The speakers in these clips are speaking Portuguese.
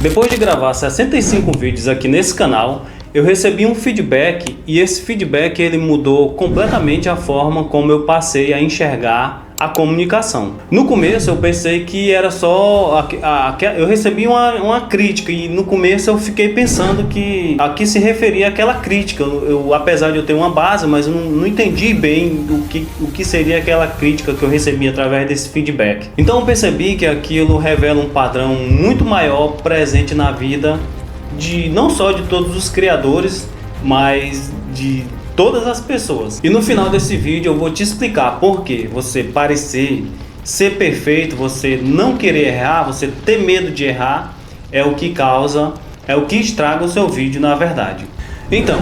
Depois de gravar 65 vídeos aqui nesse canal, eu recebi um feedback e esse feedback ele mudou completamente a forma como eu passei a enxergar a comunicação. No começo eu pensei que era só eu recebi uma crítica e no começo eu fiquei pensando que a que se referia àquela crítica. Apesar de eu ter uma base, mas eu não entendi bem o que seria aquela crítica que eu recebi através desse feedback. Então eu percebi que aquilo revela um padrão muito maior presente na vida não só de todos os criadores, mas de todas as pessoas. E no final desse vídeo eu vou te explicar por que você parecer ser perfeito, você não querer errar, você ter medo de errar, é o que estraga o seu vídeo na verdade. Então,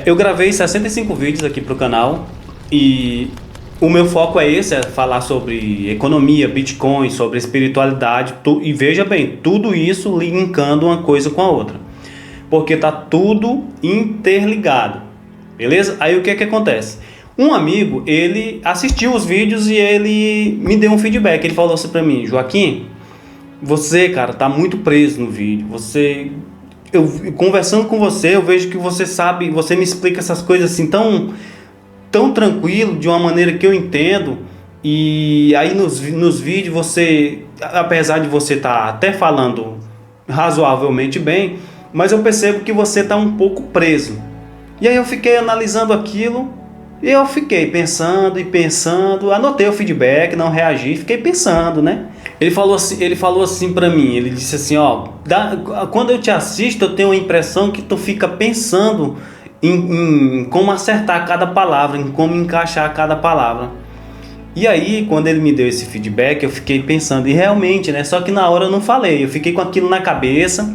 eu gravei 65 vídeos aqui para o canal e o meu foco é esse, é falar sobre economia, Bitcoin, sobre espiritualidade, e veja bem, tudo isso linkando uma coisa com a outra, porque tá tudo interligado, beleza? Aí o que acontece? Um amigo, ele assistiu os vídeos e ele me deu um feedback, ele falou assim pra mim: Joaquim, você, cara, tá muito preso no vídeo, conversando com você, eu vejo que você sabe, você me explica essas coisas assim tão tranquilo, de uma maneira que eu entendo, e aí nos vídeos você, apesar de você estar até falando razoavelmente bem, mas eu percebo que você está um pouco preso. E aí eu fiquei analisando aquilo, e eu fiquei pensando, anotei o feedback, não reagi, fiquei pensando, né? Ele falou assim pra mim, ele disse assim, quando eu te assisto eu tenho a impressão que tu fica pensando em como acertar cada palavra, em como encaixar cada palavra. E aí, quando ele me deu esse feedback, eu fiquei pensando, e realmente, né? Só que na hora eu não falei, eu fiquei com aquilo na cabeça,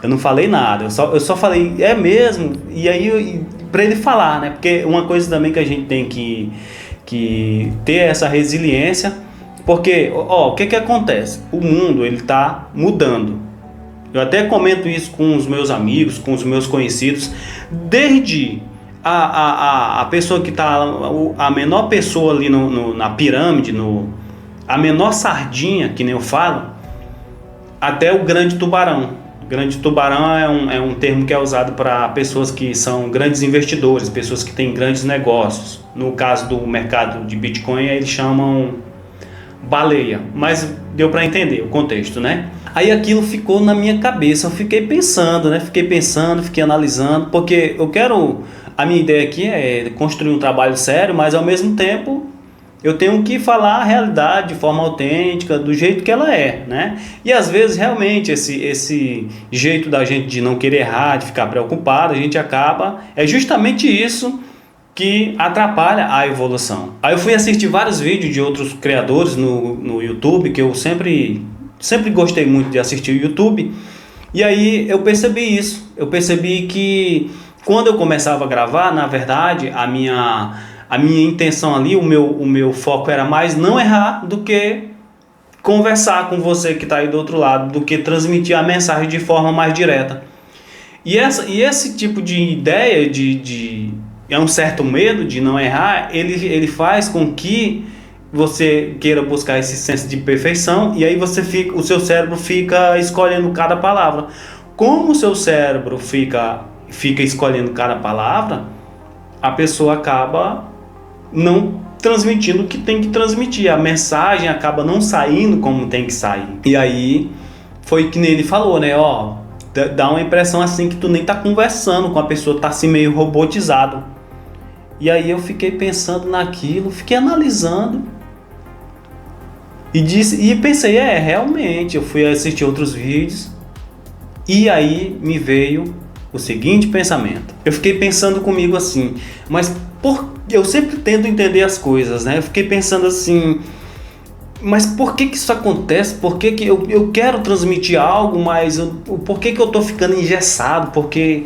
eu não falei nada, eu só falei, é mesmo? E aí, para ele falar, né? Porque uma coisa também que a gente tem que ter essa resiliência, porque, o que acontece? O mundo, ele tá mudando. Eu até comento isso com os meus amigos, com os meus conhecidos, desde a pessoa que está, a menor pessoa ali na pirâmide, a menor sardinha, que nem eu falo, até o grande tubarão. O grande tubarão é um termo que é usado para pessoas que são grandes investidores, pessoas que têm grandes negócios. No caso do mercado de Bitcoin, eles chamam baleia, mas deu para entender o contexto, né? Aí aquilo ficou na minha cabeça, eu fiquei pensando, né? Fiquei analisando, porque a minha ideia aqui é construir um trabalho sério, mas ao mesmo tempo eu tenho que falar a realidade de forma autêntica, do jeito que ela é, né? E às vezes realmente esse jeito da gente de não querer errar, de ficar preocupado, é justamente isso que atrapalha a evolução. Aí eu fui assistir vários vídeos de outros criadores no YouTube, que eu sempre gostei muito de assistir o YouTube, e aí eu percebi isso. Eu percebi que quando eu começava a gravar, na verdade, a minha intenção ali, o meu foco era mais não errar do que conversar com você que está aí do outro lado, do que transmitir a mensagem de forma mais direta. E esse tipo de ideia, é um certo medo de não errar, ele faz com que você queira buscar esse senso de perfeição, e aí o seu cérebro fica escolhendo cada palavra. Como o seu cérebro fica escolhendo cada palavra, a pessoa acaba não transmitindo o que tem que transmitir, a mensagem acaba não saindo como tem que sair. E aí foi que nem ele falou, né? Dá uma impressão assim que tu nem tá conversando com a pessoa, tá assim meio robotizado. E aí eu fiquei pensando naquilo, fiquei analisando e pensei, realmente, eu fui assistir outros vídeos e aí me veio o seguinte pensamento. Eu fiquei pensando comigo assim, mas eu sempre tento entender as coisas, né? Eu fiquei pensando assim, mas por que isso acontece? Por que eu quero transmitir algo, mas por que eu tô ficando engessado? Porque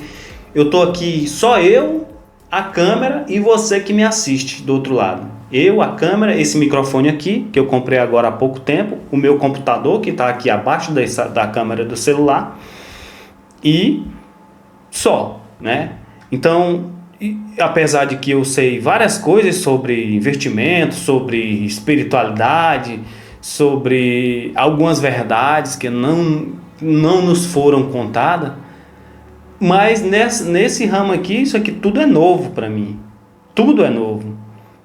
eu tô aqui, só eu, a câmera e você que me assiste do outro lado. Eu, a câmera, esse microfone aqui, que eu comprei agora há pouco tempo, o meu computador, que está aqui abaixo da câmera do celular, e só, né? Então, apesar de que eu sei várias coisas sobre investimento, sobre espiritualidade, sobre algumas verdades que não nos foram contadas, mas nesse ramo aqui, isso aqui tudo é novo para mim. Tudo é novo.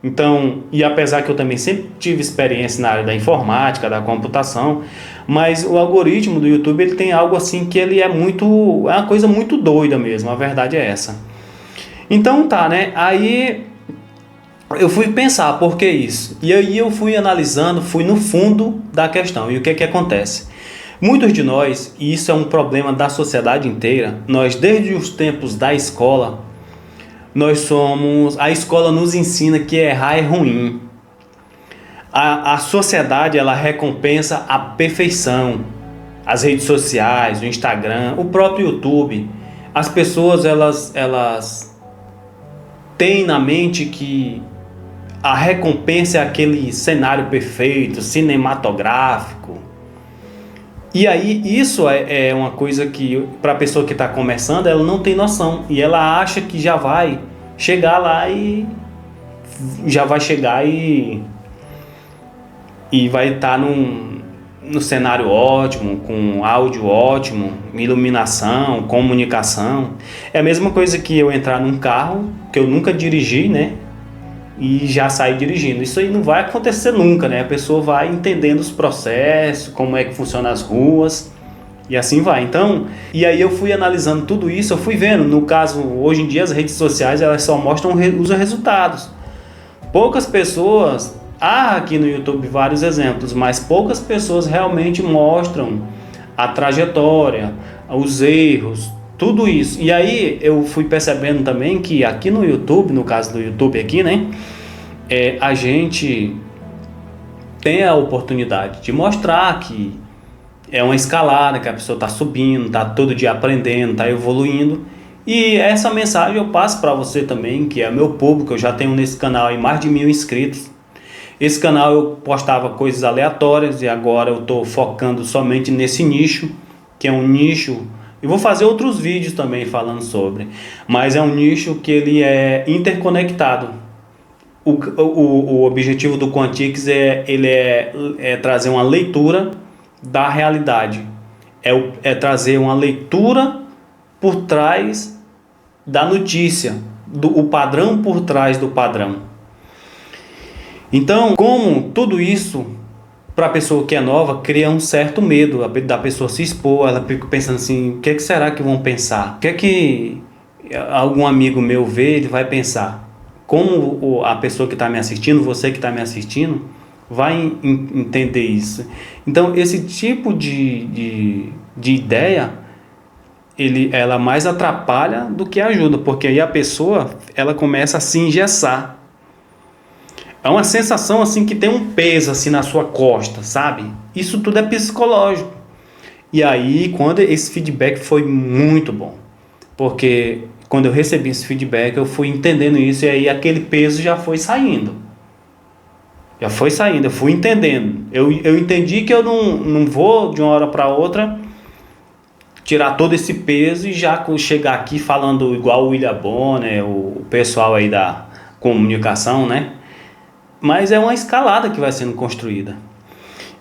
Então, e apesar que eu também sempre tive experiência na área da informática, da computação, mas o algoritmo do YouTube, ele tem algo assim que ele é uma coisa muito doida mesmo, a verdade é essa. Então tá, né? Aí eu fui pensar, por que isso? E aí eu fui analisando, fui no fundo da questão. E o que é que acontece? Muitos de nós, e isso é um problema da sociedade inteira, nós desde os tempos da escola, a escola nos ensina que errar é ruim. A sociedade, ela recompensa a perfeição. As redes sociais, o Instagram, o próprio YouTube. As pessoas, elas têm na mente que a recompensa é aquele cenário perfeito, cinematográfico. E aí isso é uma coisa que, para a pessoa que está começando, ela não tem noção. E ela acha que já vai chegar lá e vai estar no cenário ótimo, com áudio ótimo, iluminação, comunicação. É a mesma coisa que eu entrar num carro que eu nunca dirigi, né? E já sair dirigindo. Isso aí não vai acontecer nunca, né? A pessoa vai entendendo os processos, como é que funcionam as ruas, e assim vai. Então, e aí eu fui analisando tudo isso, eu fui vendo, no caso, hoje em dia as redes sociais, elas só mostram os resultados. Poucas pessoas, aqui no YouTube vários exemplos, mas poucas pessoas realmente mostram a trajetória, os erros, tudo isso. E aí eu fui percebendo também que aqui no YouTube, no caso do YouTube aqui, né, a gente tem a oportunidade de mostrar que é uma escalada, que a pessoa está subindo, está todo dia aprendendo, está evoluindo. E essa mensagem eu passo para você também, que é meu público. Eu já tenho nesse canal aí mais de 1.000 inscritos. Esse canal eu postava coisas aleatórias e agora eu estou focando somente nesse nicho, que é um nicho. E vou fazer outros vídeos também falando sobre, mas é um nicho que ele é interconectado. O objetivo do Quantix é trazer uma leitura da realidade, é trazer uma leitura por trás da notícia, o padrão por trás do padrão. Então, como tudo isso, para a pessoa que é nova, cria um certo medo da pessoa se expor. Ela fica pensando assim, o que será que vão pensar? O que é que algum amigo meu vê, ele vai pensar? Como a pessoa que está me assistindo, você que está me assistindo, vai entender isso? Então, esse tipo de ideia, ela mais atrapalha do que ajuda, porque aí a pessoa, ela começa a se engessar. É uma sensação assim que tem um peso assim na sua costa, sabe? Isso tudo é psicológico. E aí, quando esse feedback foi muito bom, porque quando eu recebi esse feedback, eu fui entendendo isso, e aí aquele peso já foi saindo. Eu fui entendendo. Eu entendi que eu não vou de uma hora para outra tirar todo esse peso e já chegar aqui falando igual o William Bonner, o pessoal aí da comunicação, né? Mas é uma escalada que vai sendo construída.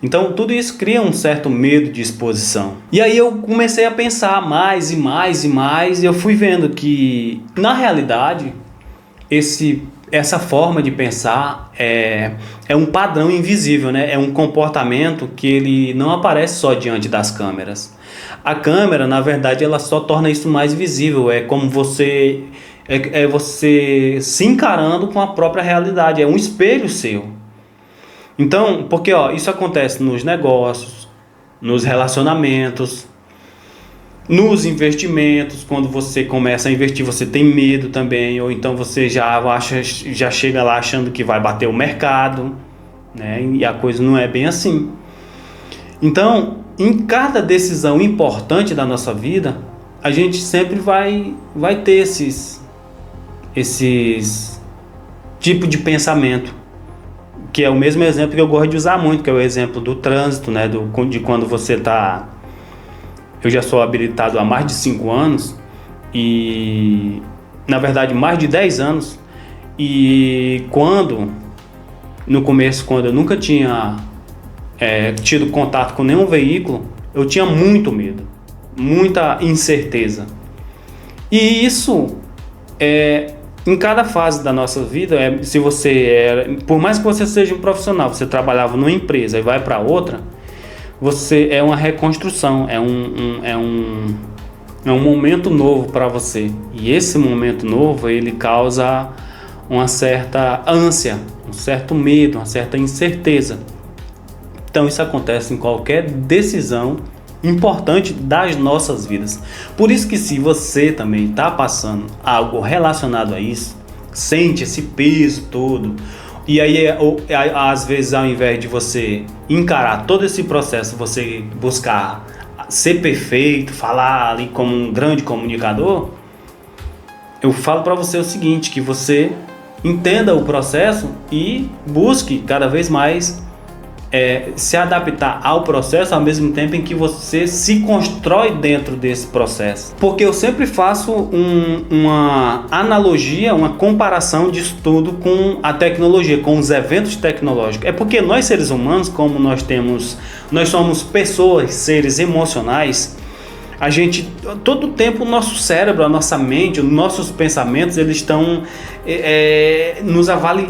Então tudo isso cria um certo medo de exposição. E aí eu comecei a pensar mais e mais e mais, e eu fui vendo que, na realidade, essa forma de pensar é um padrão invisível, né? É um comportamento que ele não aparece só diante das câmeras. A câmera, na verdade, ela só torna isso mais visível. É como você se encarando com a própria realidade. É um espelho seu. Então, porque isso acontece nos negócios, nos relacionamentos, nos investimentos. Quando você começa a investir, você tem medo também, ou então você já chega lá achando que vai bater o mercado, né? E a coisa não é bem assim. Então, em cada decisão importante da nossa vida, a gente sempre vai ter esses tipo de pensamento, que é o mesmo exemplo que eu gosto de usar muito, que é o exemplo do trânsito, né? De quando você está... Eu já sou habilitado há mais de 5 anos, e na verdade mais de 10 anos, e no começo, quando eu nunca tinha tido contato com nenhum veículo, eu tinha muito medo. muita incerteza. E isso em cada fase da nossa vida, se você por mais que você seja um profissional, você trabalhava numa empresa e vai para outra, você é uma reconstrução, é um momento novo para você. E esse momento novo, ele causa uma certa ânsia, um certo medo, uma certa incerteza. Então isso acontece em qualquer decisão importante das nossas vidas. Por isso que se você também está passando algo relacionado a isso, sente esse peso todo, e aí às vezes ao invés de você encarar todo esse processo, você buscar ser perfeito, falar ali como um grande comunicador, eu falo para você o seguinte, que você entenda o processo e busque cada vez mais se adaptar ao processo ao mesmo tempo em que você se constrói dentro desse processo. Porque eu sempre faço uma analogia, uma comparação disso tudo com a tecnologia, com os eventos tecnológicos. É porque nós seres humanos, como nós somos pessoas, seres emocionais, a gente, todo o tempo o nosso cérebro, a nossa mente, os nossos pensamentos, eles estão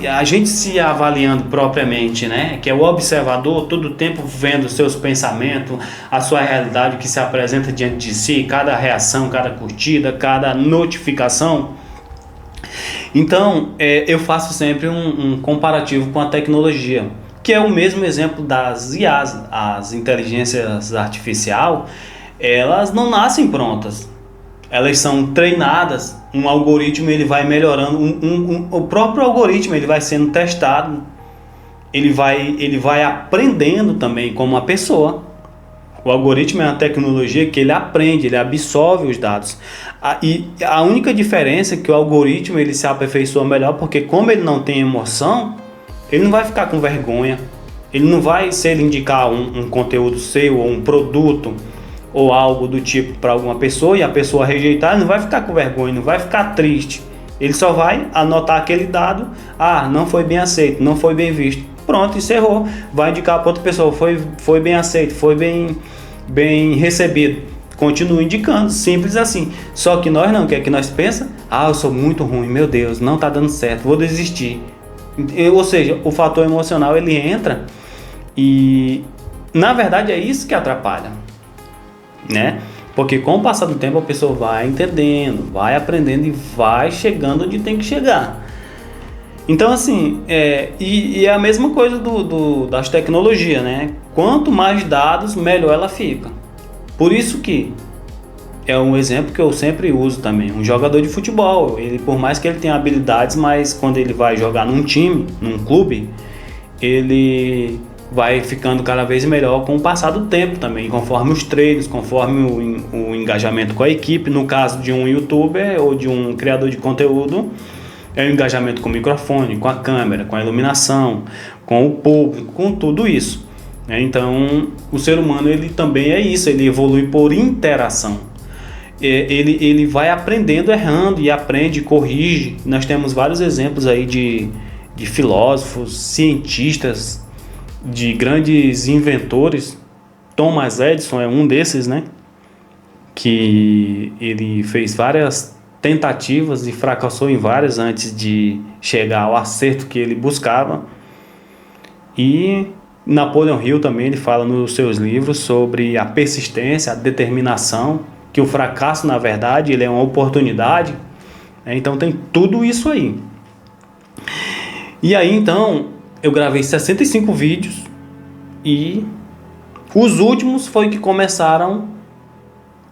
a gente se avaliando propriamente, né? Que é o observador, todo o tempo vendo os seus pensamentos, a sua realidade que se apresenta diante de si, cada reação, cada curtida, cada notificação. Então, eu faço sempre um comparativo com a tecnologia, que é o mesmo exemplo das IAs, as inteligências artificiais. Elas não nascem prontas, elas são treinadas, um algoritmo ele vai melhorando, o próprio algoritmo ele vai sendo testado, ele vai aprendendo também como uma pessoa. O algoritmo é uma tecnologia que ele aprende, ele absorve os dados. E a única diferença é que o algoritmo ele se aperfeiçoa melhor, porque como ele não tem emoção, ele não vai ficar com vergonha, ele não vai, se ele indicar um conteúdo seu ou um produto ou algo do tipo para alguma pessoa e a pessoa rejeitar, ele não vai ficar com vergonha, não vai ficar triste. Ele só vai anotar aquele dado, não foi bem aceito, não foi bem visto. Pronto, encerrou. Vai indicar para outra pessoa, foi bem aceito, foi bem recebido. Continua indicando, simples assim. Só que nós não, o que é que nós pensamos? Eu sou muito ruim, meu Deus, não está dando certo, vou desistir. Ou seja, o fator emocional ele entra e na verdade é isso que atrapalha, né? Porque com o passar do tempo a pessoa vai entendendo, vai aprendendo e vai chegando onde tem que chegar. Então assim, e é a mesma coisa das tecnologias, né? Quanto mais dados, melhor ela fica. Por isso que é um exemplo que eu sempre uso também. Um jogador de futebol, ele, por mais que ele tenha habilidades, mas quando ele vai jogar num time, num clube, ele vai ficando cada vez melhor com o passar do tempo também, conforme os treinos, conforme o engajamento com a equipe. No caso de um youtuber ou de um criador de conteúdo, é o engajamento com o microfone, com a câmera, com a iluminação, com o público, com tudo isso. Então, o ser humano ele também é isso, ele evolui por interação. Ele vai aprendendo errando e aprende, corrige. Nós temos vários exemplos aí de filósofos, cientistas, de grandes inventores. Thomas Edison é um desses, né? Que ele fez várias tentativas e fracassou em várias antes de chegar ao acerto que ele buscava. E Napoleon Hill também ele fala nos seus livros sobre a persistência, a determinação, que o fracasso na verdade ele é uma oportunidade. Então tem tudo isso aí. E aí então eu gravei 65 vídeos e os últimos foi que começaram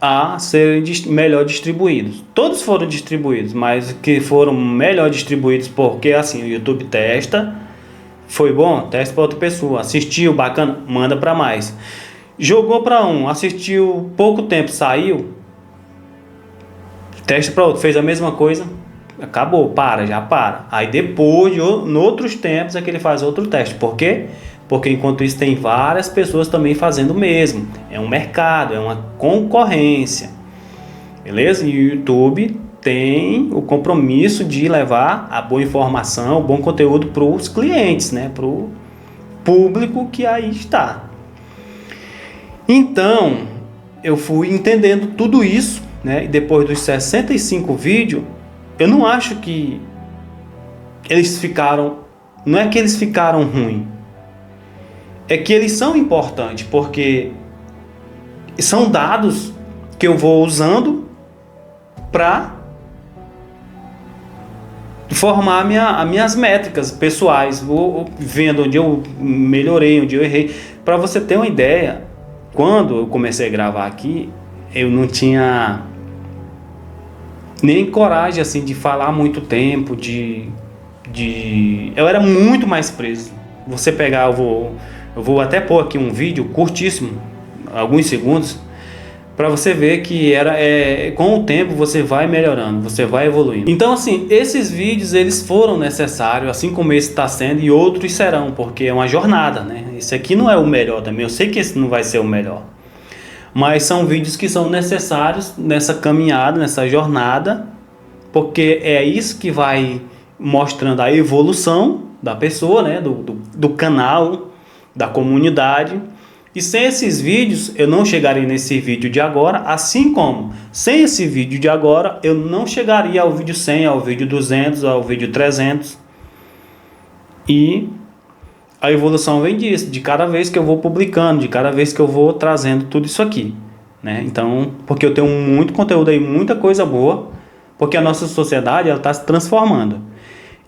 a serem melhor distribuídos. Todos foram distribuídos, mas que foram melhor distribuídos porque assim, o YouTube testa, foi bom, testa para outra pessoa, assistiu, bacana, manda para mais. Jogou para um, assistiu pouco tempo, saiu, testa para outro, fez a mesma coisa, acabou, já para. Aí depois, em outros tempos, é que ele faz outro teste. Por quê? Porque enquanto isso tem várias pessoas também fazendo o mesmo. É um mercado, é uma concorrência. Beleza? E o YouTube tem o compromisso de levar a boa informação, o bom conteúdo para os clientes, né? Para o público que aí está. Então, eu fui entendendo tudo isso, né? E depois dos 65 vídeos, eu não acho que eles ficaram... Não é que eles ficaram ruins. É que eles são importantes, porque são dados que eu vou usando para formar as minhas métricas pessoais, vou vendo onde eu melhorei, onde eu errei. Para você ter uma ideia, quando eu comecei a gravar aqui, eu não tinha nem coragem assim de falar muito tempo, eu era muito mais preso. Você pegar, eu vou até pôr aqui um vídeo curtíssimo, alguns segundos, para você ver que com o tempo você vai melhorando, você vai evoluindo. Então assim, esses vídeos eles foram necessários, assim como esse está sendo, e outros serão, porque é uma jornada, né? Esse aqui não é o melhor também, eu sei que esse não vai ser o melhor, mas são vídeos que são necessários nessa caminhada, nessa jornada, porque é isso que vai mostrando a evolução da pessoa, né? do canal, da comunidade. E sem esses vídeos eu não chegaria nesse vídeo de agora, assim como sem esse vídeo de agora eu não chegaria ao vídeo 100, ao vídeo 200, ao vídeo 300. E a evolução vem disso, de cada vez que eu vou publicando, de cada vez que eu vou trazendo tudo isso aqui, né? Então, porque eu tenho muito conteúdo aí, muita coisa boa, porque a nossa sociedade ela está se transformando.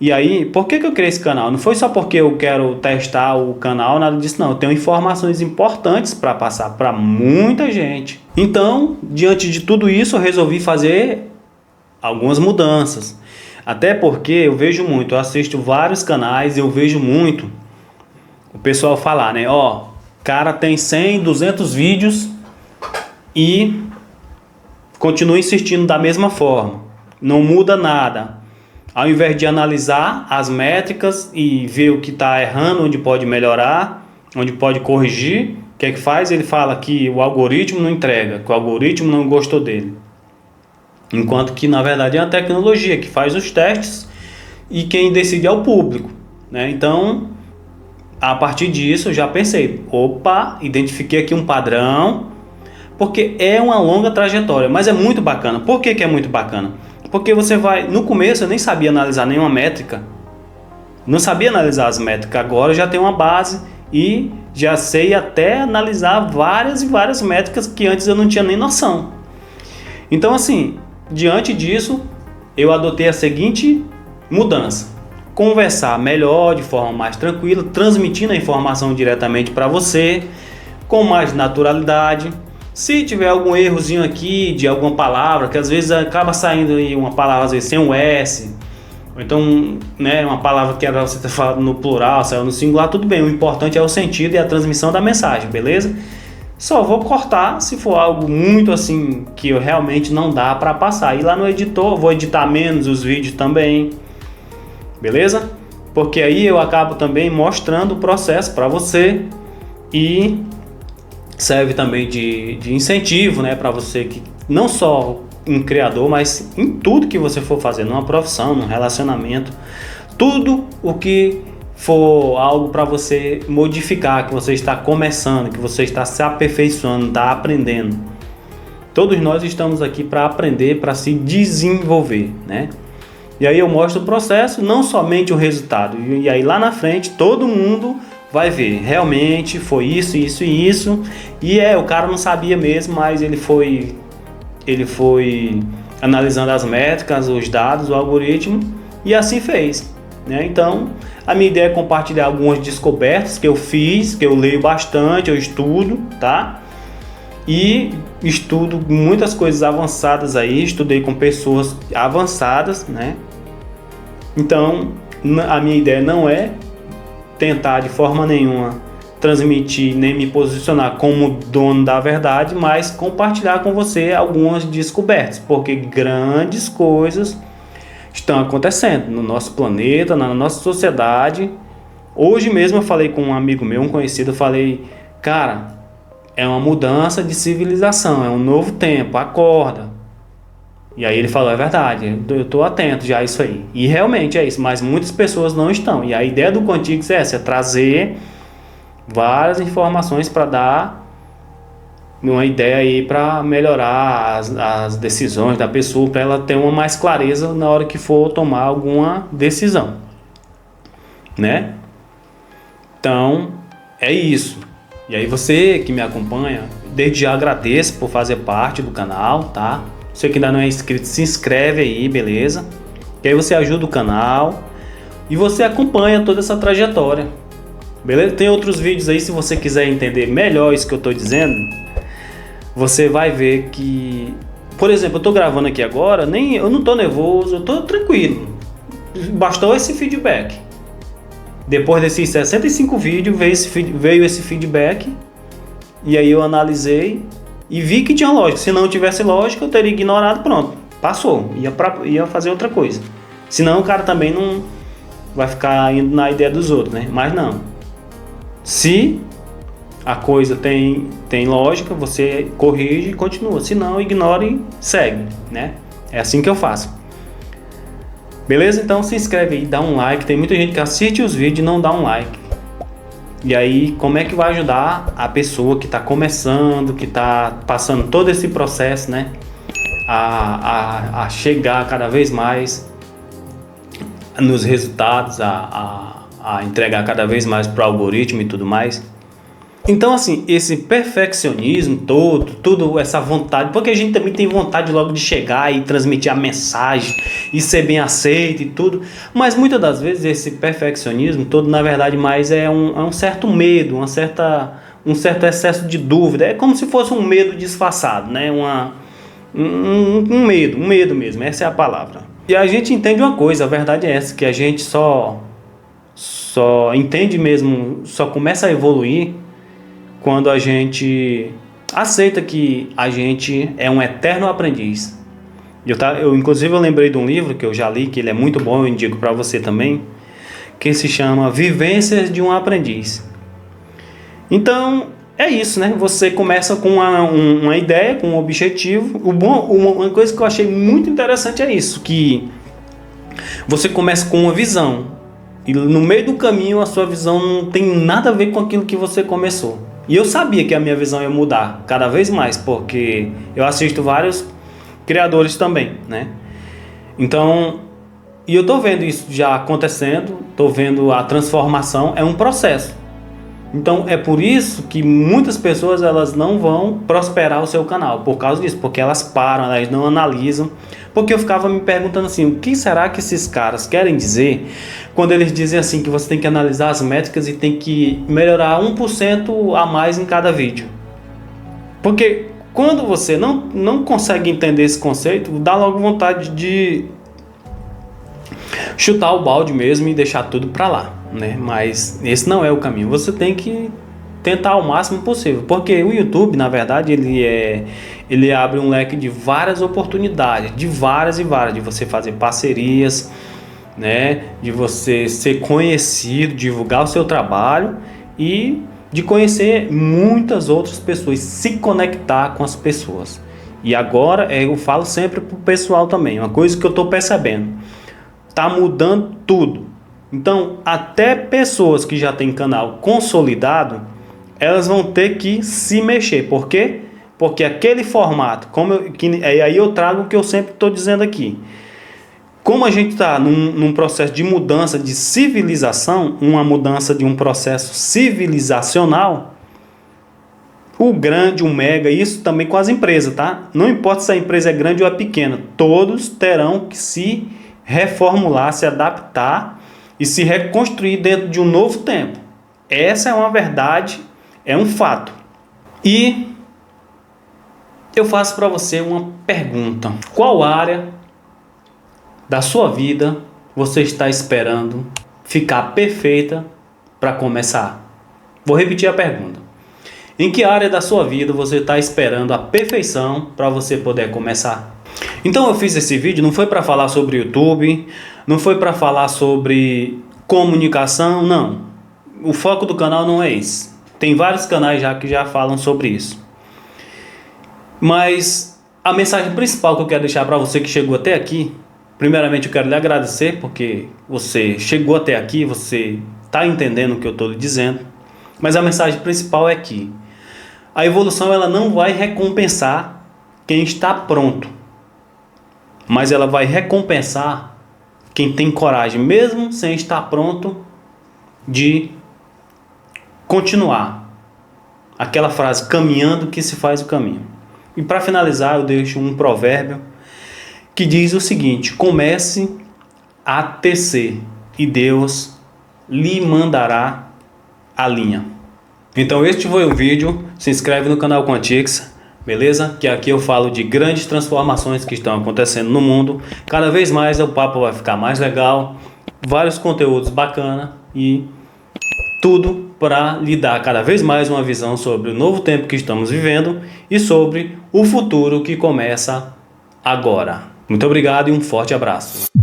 E aí, por que eu criei esse canal? Não foi só porque eu quero testar o canal, nada disso não. Eu tenho informações importantes para passar para muita gente. Então, diante de tudo isso, eu resolvi fazer algumas mudanças. Até porque eu vejo muito, eu assisto vários canais, eu vejo muito o pessoal falar, né? Ó, cara tem 100, 200 vídeos e continua insistindo da mesma forma. Não muda nada. Ao invés de analisar as métricas e ver o que está errando, onde pode melhorar, onde pode corrigir, o que é que faz? Ele fala que o algoritmo não entrega, que o algoritmo não gostou dele. Enquanto que, na verdade, é a tecnologia que faz os testes e quem decide é o público, né? Então, a partir disso, eu já pensei, opa, identifiquei aqui um padrão, porque é uma longa trajetória, mas é muito bacana. Por que é muito bacana? Porque você vai... No começo eu nem sabia analisar nenhuma métrica. Não sabia analisar as métricas. Agora eu já tenho uma base e já sei até analisar várias e várias métricas que antes eu não tinha nem noção. Então assim, diante disso, eu adotei a seguinte mudança. Conversar melhor, de forma mais tranquila, transmitindo a informação diretamente para você, com mais naturalidade. Se tiver algum errozinho aqui de alguma palavra, que às vezes acaba saindo aí uma palavra às vezes sem um S, ou então, né, uma palavra que era você ter falado no plural, saiu no singular, tudo bem. O importante é o sentido e a transmissão da mensagem, beleza? Só vou cortar se for algo muito assim que eu realmente não dá para passar. E lá no editor, vou editar menos os vídeos também, beleza? Porque aí eu acabo também mostrando o processo para você e serve também de incentivo, né, para você que não só um criador, mas em tudo que você for fazer, numa profissão, num relacionamento, tudo o que for algo para você modificar, que você está começando, que você está se aperfeiçoando, está aprendendo. Todos nós estamos aqui para aprender, para se desenvolver, né? E aí eu mostro o processo, não somente o resultado. E aí lá na frente todo mundo vai ver, realmente foi isso, isso e isso. E o cara não sabia mesmo, mas ele foi analisando as métricas, os dados, o algoritmo, e assim fez, né? Então, a minha ideia é compartilhar algumas descobertas que eu fiz, que eu leio bastante, eu estudo, tá? E estudo muitas coisas avançadas aí, estudei com pessoas avançadas, né? Então, a minha ideia não é tentar de forma nenhuma transmitir nem me posicionar como dono da verdade, mas compartilhar com você algumas descobertas, porque grandes coisas estão acontecendo no nosso planeta, na nossa sociedade. Hoje mesmo eu falei com um amigo meu, um conhecido, eu falei, cara, é uma mudança de civilização, é um novo tempo, acorda. E aí ele falou, é verdade, eu estou atento já a isso aí. E realmente é isso, mas muitas pessoas não estão. E a ideia do Contigo é essa, é trazer várias informações para dar uma ideia aí para melhorar as decisões da pessoa, para ela ter uma mais clareza na hora que for tomar alguma decisão, né? Então, é isso. E aí você que me acompanha, desde já agradeço por fazer parte do canal, tá? Você que ainda não é inscrito, se inscreve aí, beleza? Que aí você ajuda o canal e você acompanha toda essa trajetória, beleza? Tem outros vídeos aí, se você quiser entender melhor isso que eu tô dizendo, você vai ver que, por exemplo, eu tô gravando aqui agora, eu não tô nervoso, eu tô tranquilo. Bastou esse feedback. Depois desses 65 vídeos veio esse feedback, e aí eu analisei e vi que tinha lógica. Se não tivesse lógica, eu teria ignorado, pronto, passou, ia fazer outra coisa. Senão o cara também não vai ficar indo na ideia dos outros, né? Mas não. Se a coisa tem lógica, você corrige e continua. Se não, ignora e segue, né? É assim que eu faço. Beleza? Então se inscreve aí, dá um like. Tem muita gente que assiste os vídeos e não dá um like. E aí, como é que vai ajudar a pessoa que está começando, que está passando todo esse processo, né? A chegar cada vez mais nos resultados, a entregar cada vez mais para o algoritmo e tudo mais. Então, assim, esse perfeccionismo todo, tudo essa vontade, porque a gente também tem vontade logo de chegar e transmitir a mensagem e ser bem aceito e tudo, mas muitas das vezes esse perfeccionismo todo, na verdade, mais é um certo medo, um certo excesso de dúvida, é como se fosse um medo disfarçado, né? Um medo mesmo, essa é a palavra. E a gente entende uma coisa, a verdade é essa, que a gente só entende mesmo, só começa a evoluir quando a gente aceita que a gente é um eterno aprendiz. Inclusive eu lembrei de um livro que eu já li, que ele é muito bom, eu indico para você também, que se chama Vivências de um Aprendiz. Então é isso, né? Você começa com uma ideia, com um objetivo. Uma coisa que eu achei muito interessante é isso, que você começa com uma visão e no meio do caminho a sua visão não tem nada a ver com aquilo que você começou. E eu sabia que a minha visão ia mudar cada vez mais, porque eu assisto vários criadores também, né? Então, e eu tô vendo isso já acontecendo, tô vendo a transformação, é um processo. Então, é por isso que muitas pessoas elas não vão prosperar o seu canal, por causa disso, porque elas param, elas não analisam. Porque eu ficava me perguntando assim, o que será que esses caras querem dizer quando eles dizem assim que você tem que analisar as métricas e tem que melhorar 1% a mais em cada vídeo? Porque quando você não consegue entender esse conceito, dá logo vontade de chutar o balde mesmo e deixar tudo pra lá, né? Mas esse não é o caminho. Você tem que tentar o máximo possível, porque o YouTube, na verdade, ele abre um leque de várias oportunidades, de várias e várias, de você fazer parcerias, né? De você ser conhecido, divulgar o seu trabalho e de conhecer muitas outras pessoas, se conectar com as pessoas. E agora eu falo sempre pro pessoal também, uma coisa que eu tô percebendo, tá mudando tudo. Então, até pessoas que já têm canal consolidado, elas vão ter que se mexer. Por quê? Porque aquele formato, aí eu trago o que eu sempre estou dizendo aqui. Como a gente está num processo de mudança de civilização, uma mudança de um processo civilizacional, o grande, o mega, isso também com as empresas, tá? Não importa se a empresa é grande ou é pequena, todos terão que se reformular, se adaptar e se reconstruir dentro de um novo tempo. Essa é uma verdade, é um fato. E eu faço para você uma pergunta. Qual área da sua vida você está esperando ficar perfeita para começar? Vou repetir a pergunta. Em que área da sua vida você está esperando a perfeição para você poder começar? Então eu fiz esse vídeo, não foi para falar sobre YouTube, não foi para falar sobre comunicação, não. O foco do canal não é esse. Tem vários canais já que já falam sobre isso. Mas a mensagem principal que eu quero deixar para você que chegou até aqui, primeiramente eu quero lhe agradecer porque você chegou até aqui, você está entendendo o que eu estou lhe dizendo. Mas a mensagem principal é que A evolução ela não vai recompensar quem está pronto, mas ela vai recompensar quem tem coragem, mesmo sem estar pronto, de continuar. Aquela frase, caminhando que se faz o caminho. E para finalizar, eu deixo um provérbio que diz o seguinte: comece a tecer e Deus lhe mandará a linha. Então este foi o vídeo. Se inscreve no canal Quantix, beleza? Que aqui eu falo de grandes transformações que estão acontecendo no mundo. Cada vez mais o papo vai ficar mais legal, vários conteúdos bacana e tudo para lhe dar cada vez mais uma visão sobre o novo tempo que estamos vivendo e sobre o futuro que começa agora. Muito obrigado e um forte abraço.